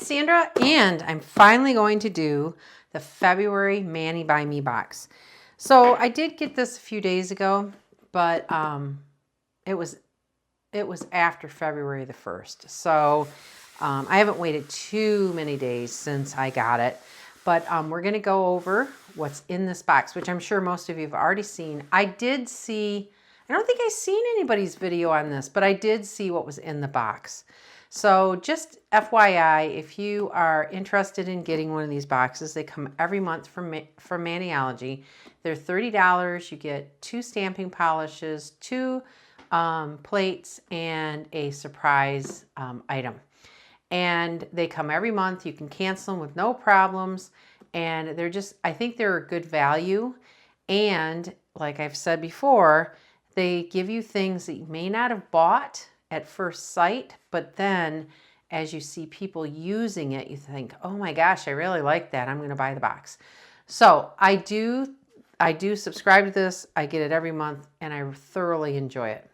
Sandra, and I'm finally going to do the February Mani by Me box. So I did get this a few days ago, but it was after February the 1st. So I haven't waited too many days since I got it. But we're going to go over what's in this box, which I'm sure most of you have already seen. I did see, I don't think I've seen anybody's video on this, but I did see what was in the box. So just FYI, if you are interested in getting one of these boxes, they come every month from Maniology. They're $30. You get 2 stamping polishes, 2 plates, and a surprise item. And they come every month. You can cancel them with no problems. And they're just, I think they're a good value. And like I've said before, they give you things that you may not have bought at first sight, but then as you see people using it, you think, oh my gosh, I really like that. I'm going to buy the box. So I do subscribe to this. I get it every month and I thoroughly enjoy it.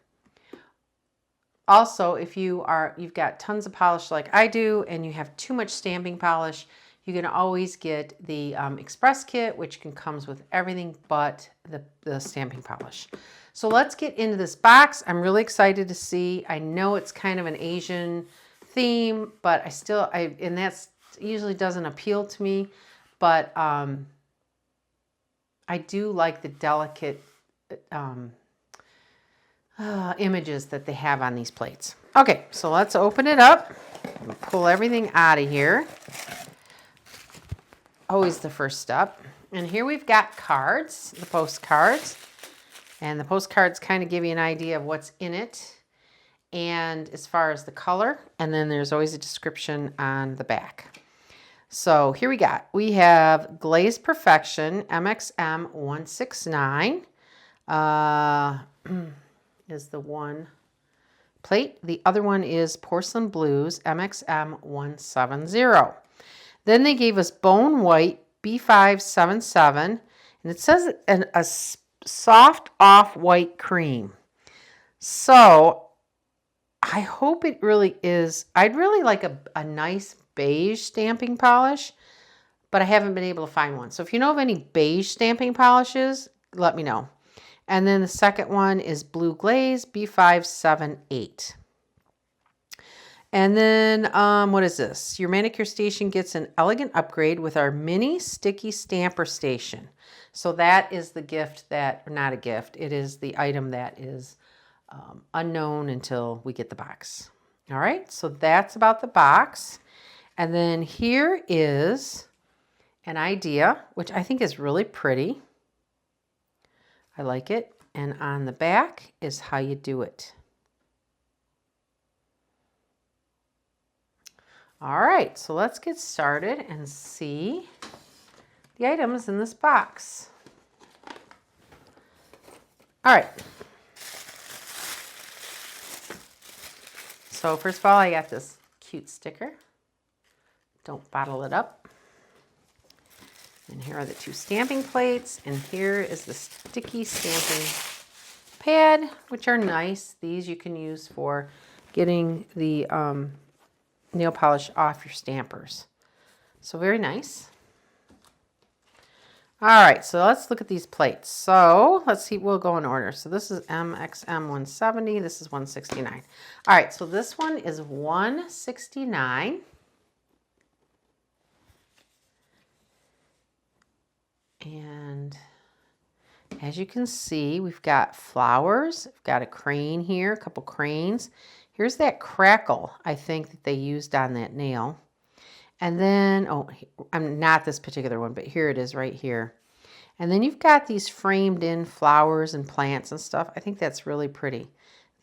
Also, if you've got tons of polish like I do and you have too much stamping polish, you can always get the Express kit, which comes with everything but the stamping polish. So let's get into this box. I'm really excited to see. I know it's kind of an Asian theme, but and that's usually doesn't appeal to me, but I do like the delicate images that they have on these plates. Okay, so let's open it up and pull everything out of here. Always the first step. And here we've got cards, the postcards. And the postcards kind of give you an idea of what's in it and as far as the color. And then there's always a description on the back. So here we have Glaze Perfection MXM169 is the one plate. The other one is Porcelain Blues MXM170. Then they gave us Bone White B577, and it says a soft off-white cream. So I hope it really is. I'd really like a nice beige stamping polish, but I haven't been able to find one. So if you know of any beige stamping polishes, let me know. And then the second one is Blue Glaze B578. And then what is this? Your manicure station gets an elegant upgrade with our mini sticky stamper station. So that is the gift that, or not a gift, it is the item that is unknown until we get the box. All right, so that's about the box. And then here is an idea, which I think is really pretty. I like it. And on the back is how you do it. All right, so let's get started and see the items in this box. All right. So first of all, I got this cute sticker. Don't bottle it up. And here are the 2 stamping plates, and here is the sticky stamping pad, which are nice. These you can use for getting the nail polish off your stampers. So very nice. All right, so let's look at these plates. So let's see, we'll go in order. So this is MXM170, this is 169. All right, so this one is 169. And as you can see, we've got flowers. We've got a crane here, a couple cranes. Here's that crackle, I think, that they used on that nail. And then, oh, I'm not this particular one, but here it is right here. And then you've got these framed in flowers and plants and stuff. I think that's really pretty.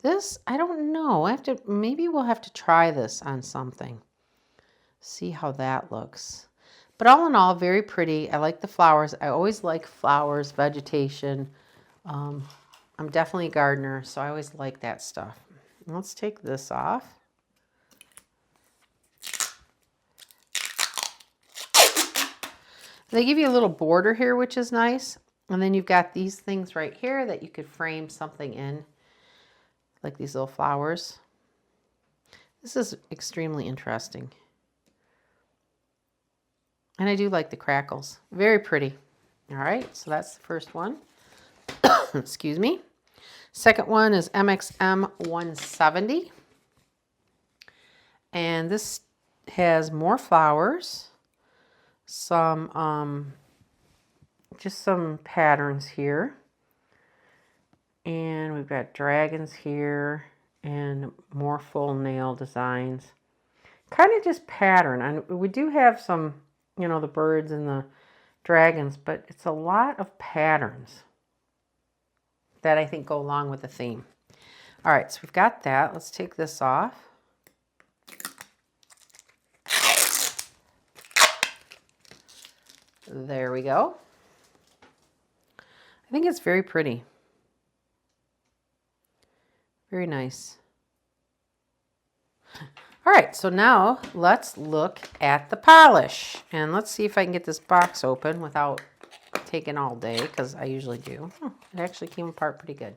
This, I don't know. Maybe we'll have to try this on something. See how that looks. But all in all, very pretty. I like the flowers. I always like flowers, vegetation. I'm definitely a gardener, so I always like that stuff. Let's take this off. They give you a little border here, which is nice. And then you've got these things right here that you could frame something in, like these little flowers. This is extremely interesting. And I do like the crackles. Very pretty. All right, so that's the first one. Excuse me. Second one is MXM170. And this has more flowers, some, just some patterns here. And we've got dragons here and more full nail designs. Kind of just pattern. And we do have some, you know, the birds and the dragons, but it's a lot of patterns that I think go along with the theme. All right, so we've got that. Let's take this off. There we go. I think it's very pretty. Very nice. All right, so now let's look at the polish. And let's see if I can get this box open without taking all day, because I usually do. Oh, it actually came apart pretty good.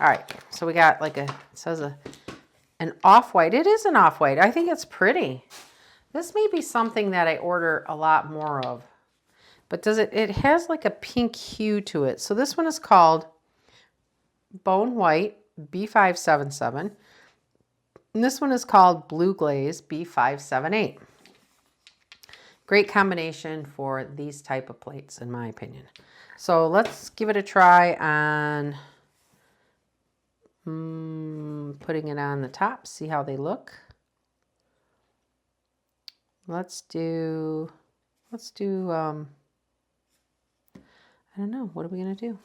All right, so we got like it says an off-white. It is an off-white. I think it's pretty. This may be something that I order a lot more of. But it has like a pink hue to it. So this one is called Bone White B577. And this one is called Blue Glaze B578. Great combination for these type of plates, in my opinion. So let's give it a try on putting it on the top, see how they look. Let's do I don't know. What are we going to do?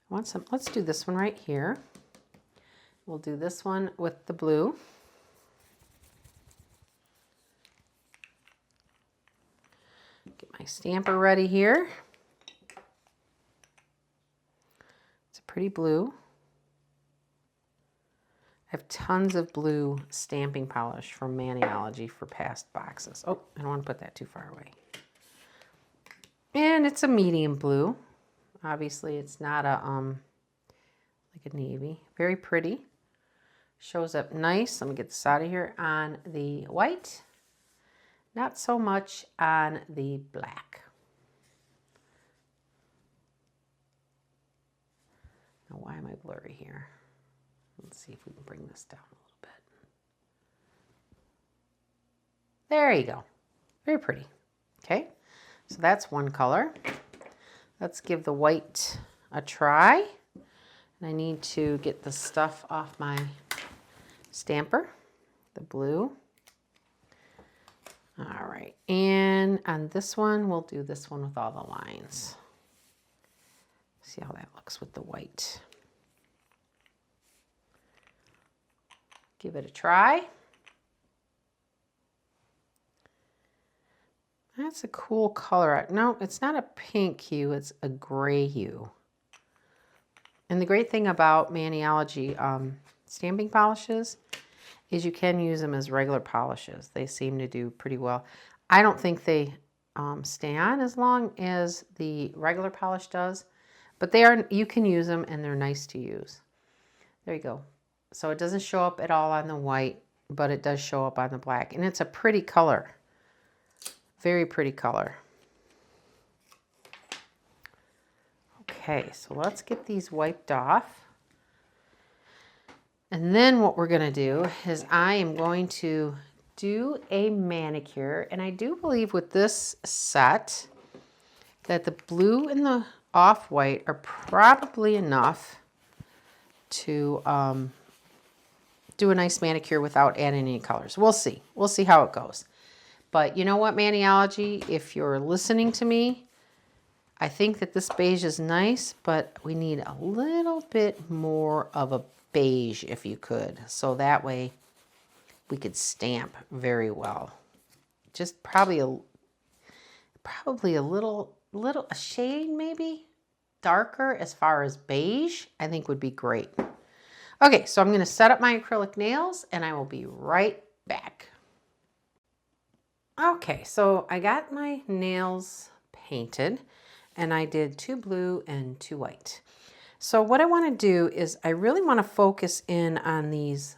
I want some. Let's do this one right here. We'll do this one with the blue. Get my stamper ready here. It's a pretty blue. I have tons of blue stamping polish from Maniology for past boxes. Oh, I don't want to put that too far away. And it's a medium blue. Obviously, it's not a like a navy. Very pretty. Shows up nice. Let me get this out of here on the white. Not so much on the black. Now, why am I blurry here? Let's see if we can bring this down a little bit. There you go. Very pretty. Okay. So that's one color. Let's give the white a try. And I need to get the stuff off my stamper, the blue. All right, and on this one, we'll do this one with all the lines. See how that looks with the white. Give it a try. That's a cool color. No, it's not a pink hue, it's a gray hue. And the great thing about Maniology stamping polishes is you can use them as regular polishes. They seem to do pretty well. I don't think they stay on as long as the regular polish does, but you can use them and they're nice to use. There you go. So it doesn't show up at all on the white, but it does show up on the black. And it's a pretty color. Very pretty color. Okay, so let's get these wiped off. And then what we're going to do is I am going to do a manicure. And I do believe with this set that the blue and the off-white are probably enough to do a nice manicure without adding any colors. We'll see. We'll see how it goes. But you know what, Maniology, if you're listening to me, I think that this beige is nice, but we need a little bit more of a beige if you could. So that way we could stamp very well. Just probably a little a shade maybe darker as far as beige, I think would be great. Okay, so I'm going to set up my acrylic nails and I will be right back. Okay, so I got my nails painted and I did 2 blue and 2 white. So what I want to do is I really want to focus in on these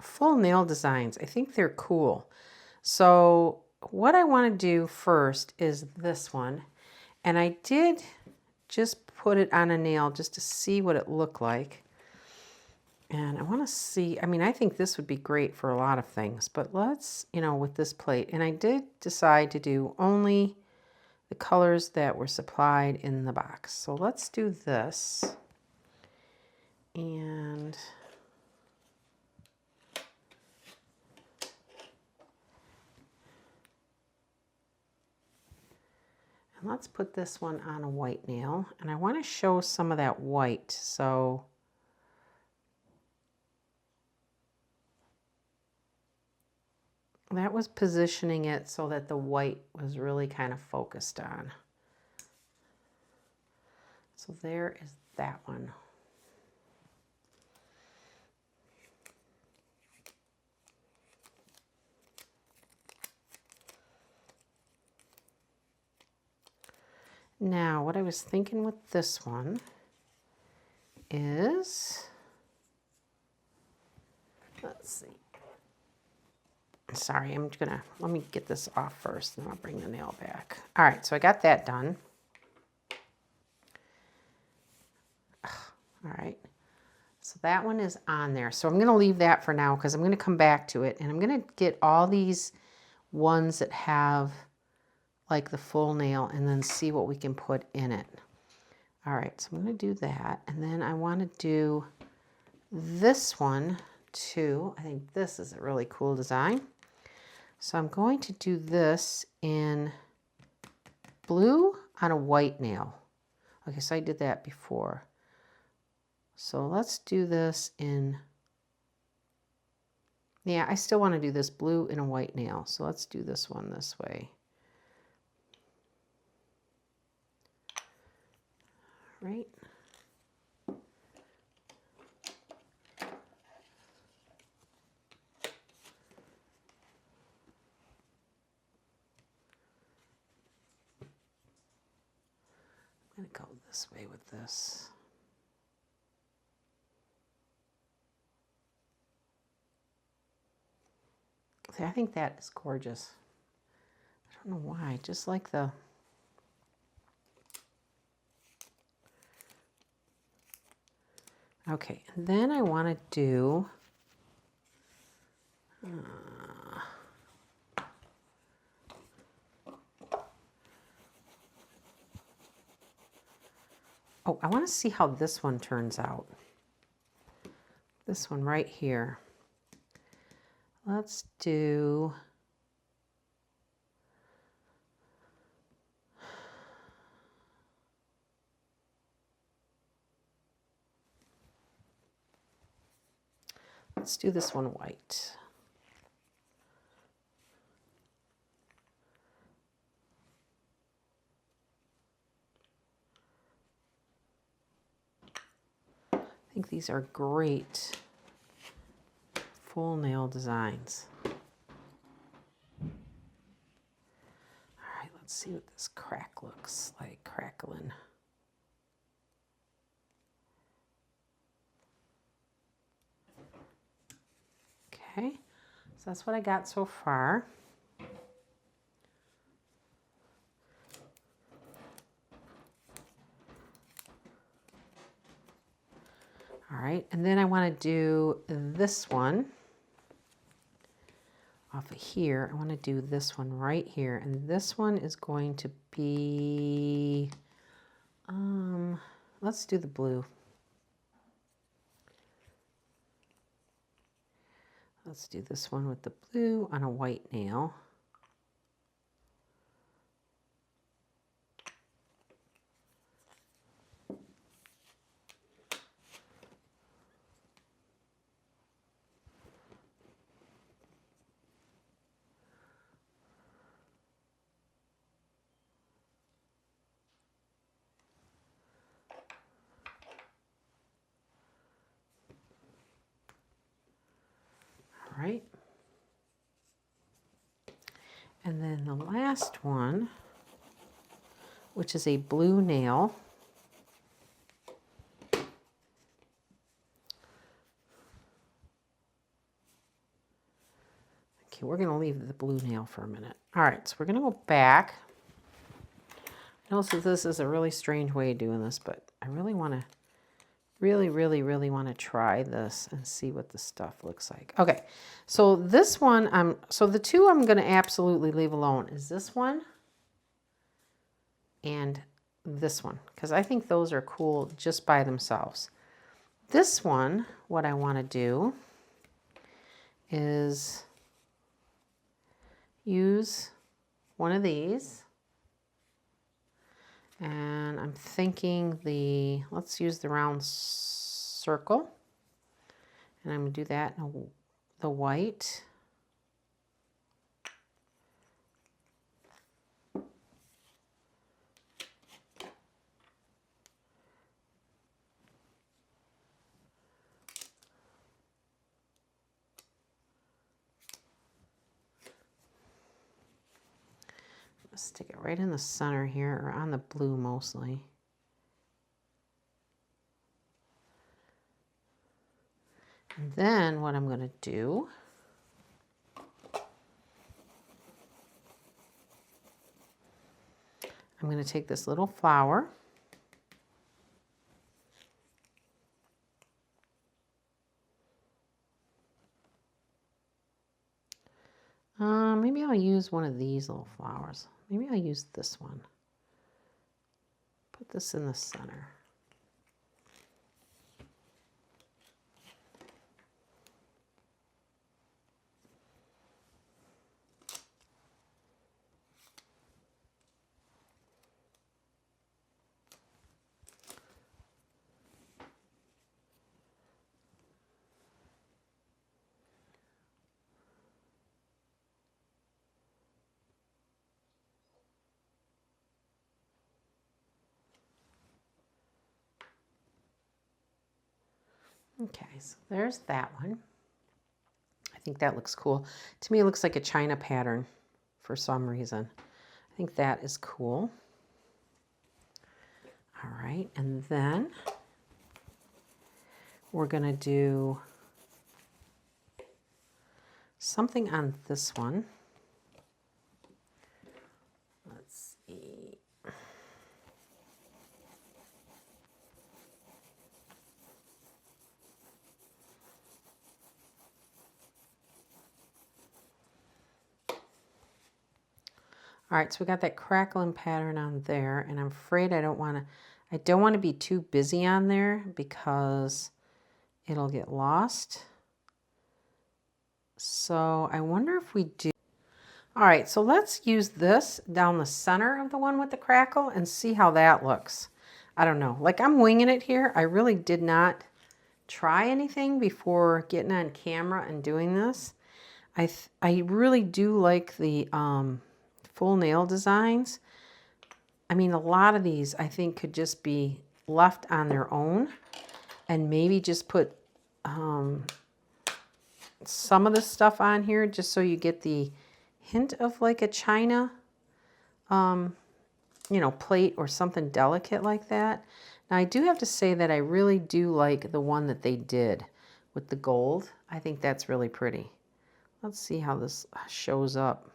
full nail designs. I think they're cool. So what I want to do first is this one. And I did just put it on a nail just to see what it looked like. And I want to see, I mean, I think this would be great for a lot of things, but let's, you know, with this plate. And I did decide to do only the colors that were supplied in the box. So let's do this. And let's put this one on a white nail. And I want to show some of that white. So that was positioning it so that the white was really kind of focused on. So there is that one. Now, what I was thinking with this one is, let's see. Sorry, let me get this off first, and then I'll bring the nail back. All right, so I got that done. All right, so that one is on there. So I'm going to leave that for now because I'm going to come back to it, and I'm going to get all these ones that have like the full nail and then see what we can put in it. All right, so I'm going to do that, and then I want to do this one too. I think this is a really cool design. So I'm going to do this in blue on a white nail. Okay, so I did that before. So let's do this in, yeah, I still want to do this blue in a white nail. So let's do this one this way. Right. I'm going to go this way with this. See, I think that is gorgeous. I don't know why, just like the... Okay, and then I want to do... Oh, I want to see how this one turns out. This one right here. Let's do... Let's do this one white. I think these are great full nail designs. All right, let's see what this crack looks like, crackling. Okay, so that's what I got so far. All right, and then I want to do this one off of here. I want to do this one right here, and this one is going to be, let's do the blue. Let's do this one with the blue on a white nail. All right. And then the last one, which is a blue nail. Okay, we're going to leave the blue nail for a minute. All right, so we're going to go back. I know this is a really strange way of doing this, but I really want to, really want to try this and see what the stuff looks like. Okay, so this one, so the two I'm going to absolutely leave alone is this one and this one, because I think those are cool just by themselves. This one, what I want to do is use one of these, and I'm thinking let's use the round circle, and I'm going to do that in the white. Stick it right in the center here, or on the blue mostly. And then what I'm going to do, I'm going to take this little flower, maybe I'll use one of these little flowers. Maybe I'll use this one. Put this in the center. Okay, so there's that one. I think that looks cool. To me, it looks like a China pattern for some reason. I think that is cool. All right, and then we're going to do something on this one. Let's see. All right, so we got that crackling pattern on there, and I'm afraid I don't want to be too busy on there because it'll get lost. So I wonder if we do. All right, so let's use this down the center of the one with the crackle and see how that looks. I don't know, like I'm winging it here. I really did not try anything before getting on camera and doing this. I really do like the full nail designs. I mean, a lot of these I think could just be left on their own and maybe just put some of the stuff on here just so you get the hint of like a China, you know, plate or something delicate like that. Now I do have to say that I really do like the one that they did with the gold. I think that's really pretty. Let's see how this shows up.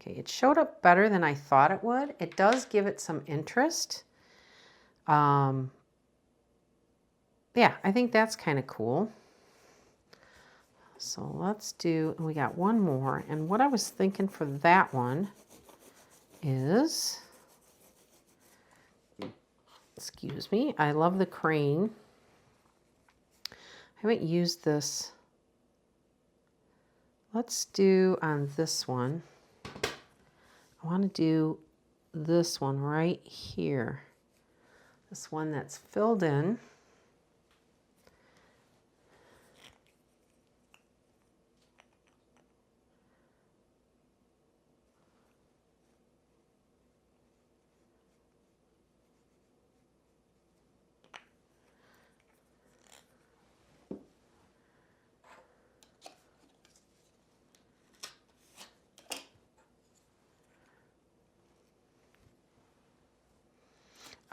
Okay, it showed up better than I thought it would. It does give it some interest. Yeah, I think that's kind of cool. So let's do, we got one more. And what I was thinking for that one is, excuse me, I love the crane. I haven't used this. Let's do on this one. I want to do this one right here. This one that's filled in.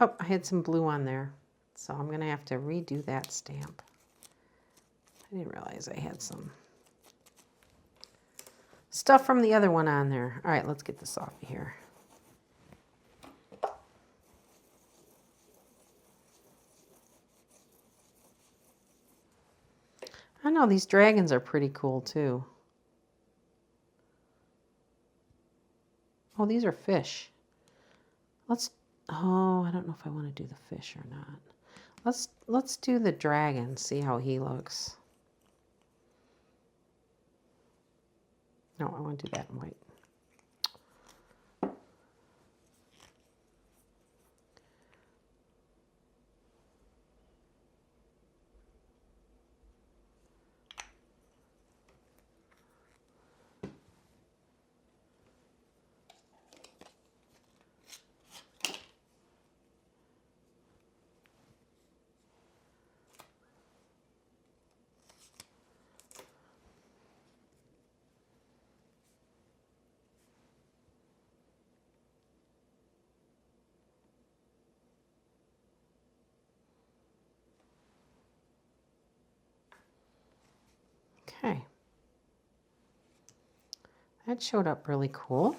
Oh, I had some blue on there, so I'm going to have to redo that stamp. I didn't realize I had some stuff from the other one on there. All right, let's get this off of here. I know these dragons are pretty cool too. Oh, these are fish. Oh, I don't know if I want to do the fish or not. Let's do the dragon, see how he looks. No, I want to do that in white. Okay. That showed up really cool.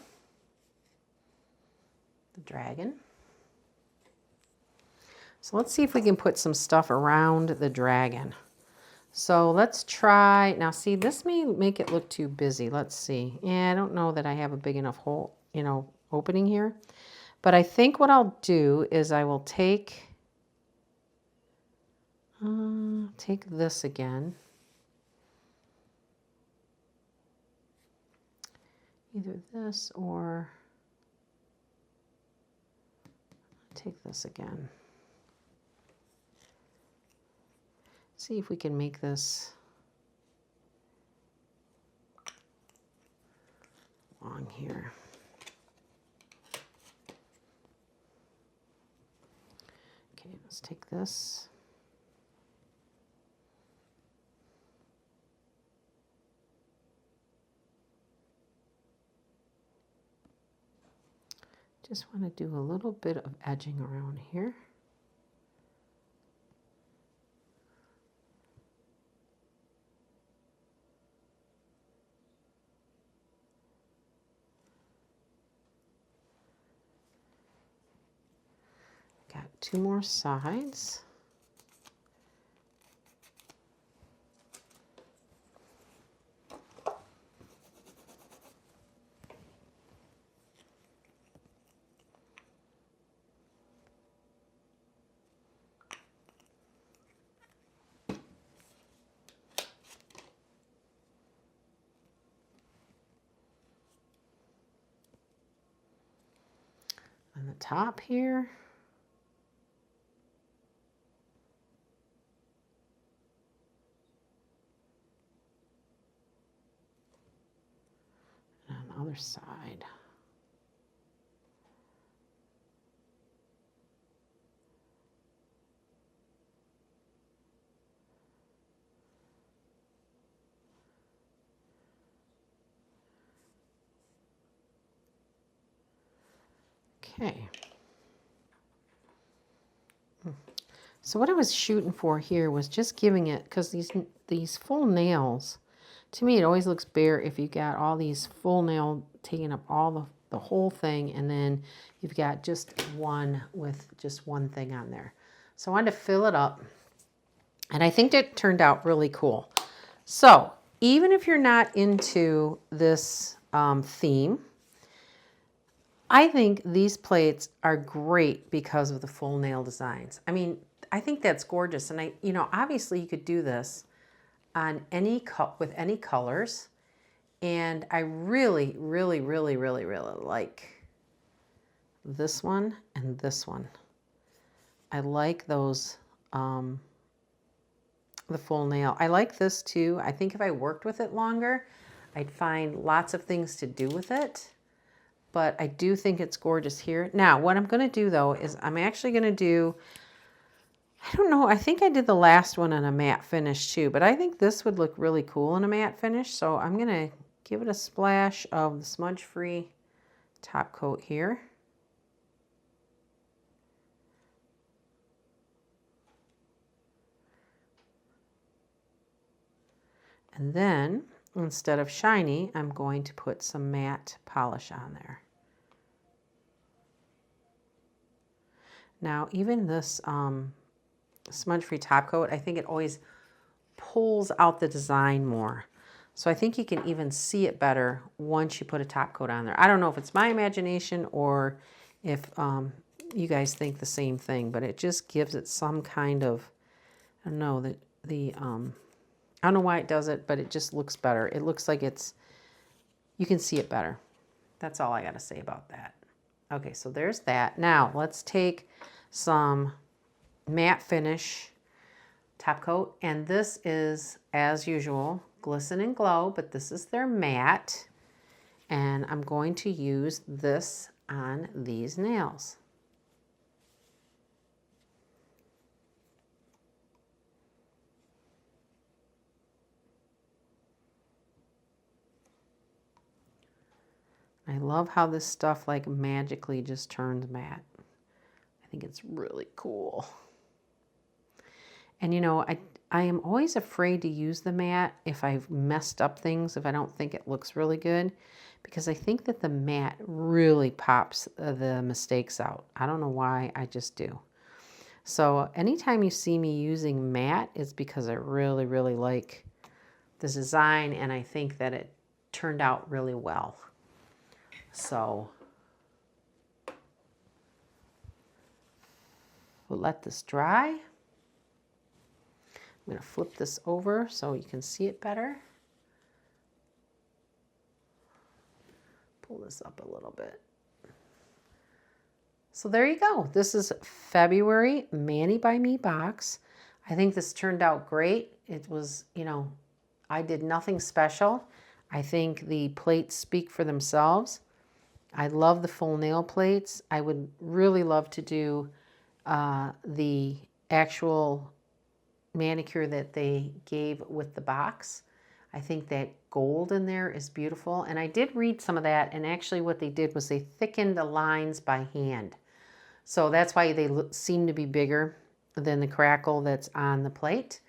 The dragon. So let's see if we can put some stuff around the dragon. So let's try, now see, this may make it look too busy. Let's see. Yeah, I don't know that I have a big enough hole, opening here. But I think what I'll do is I will take this again. Either this or take this again. See if we can make this long here. Okay, let's take this. Just want to do a little bit of edging around here. Got 2 more sides. On the top here. And on the other side. Okay. So what I was shooting for here was just giving it, because these full nails, to me it always looks bare if you got all these full nail taking up all the whole thing, and then you've got just one with just one thing on there. So I wanted to fill it up, and I think it turned out really cool. So even if you're not into this theme, I think these plates are great because of the full nail designs. I mean, I think that's gorgeous. And obviously you could do this on with any colors. And I really, really, really, really, really like this one and this one. I like those, the full nail. I like this too. I think if I worked with it longer, I'd find lots of things to do with it. But I do think it's gorgeous here. Now, what I'm going to do, though, is I'm actually going to do, I don't know, I think I did the last one on a matte finish, too. But I think this would look really cool in a matte finish. So I'm going to give it a splash of the smudge-free top coat here. And then instead of shiny, I'm going to put some matte polish on there. Now, even this smudge-free top coat, I think it always pulls out the design more. So I think you can even see it better once you put a top coat on there. I don't know if it's my imagination or if you guys think the same thing, but it just gives it some kind of, I don't know, I don't know why it does it, but it just looks better. It looks like you can see it better. That's all I got to say about that. Okay, so there's that. Now let's take some matte finish top coat, and this is, as usual, Glisten and Glow, but this is their matte, and I'm going to use this on these nails. I love how this stuff like magically just turns matte. I think it's really cool. And you know, I am always afraid to use the matte if I've messed up things, if I don't think it looks really good, because I think that the matte really pops the mistakes out. I don't know why, I just do. So anytime you see me using matte, it's because I really, really like this design and I think that it turned out really well. So we'll let this dry. I'm going to flip this over so you can see it better. Pull this up a little bit. So there you go. This is February Mani by Me box. I think this turned out great. It was, you know, I did nothing special. I think the plates speak for themselves. I love the full nail plates. I would really love to do the actual manicure that they gave with the box. I think that gold in there is beautiful. And I did read some of that, and actually what they did was they thickened the lines by hand. So that's why they seem to be bigger than the crackle that's on the plate.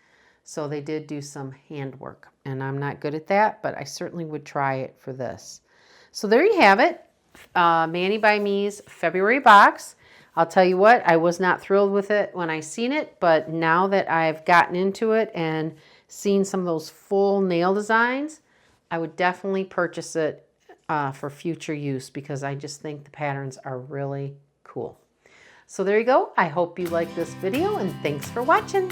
So they did do some handwork, and I'm not good at that, but I certainly would try it for this. So there you have it. Mani by Me's February box. I'll tell you what, I was not thrilled with it when I seen it, but now that I've gotten into it and seen some of those full nail designs, I would definitely purchase it for future use because I just think the patterns are really cool. So there you go. I hope you like this video and thanks for watching.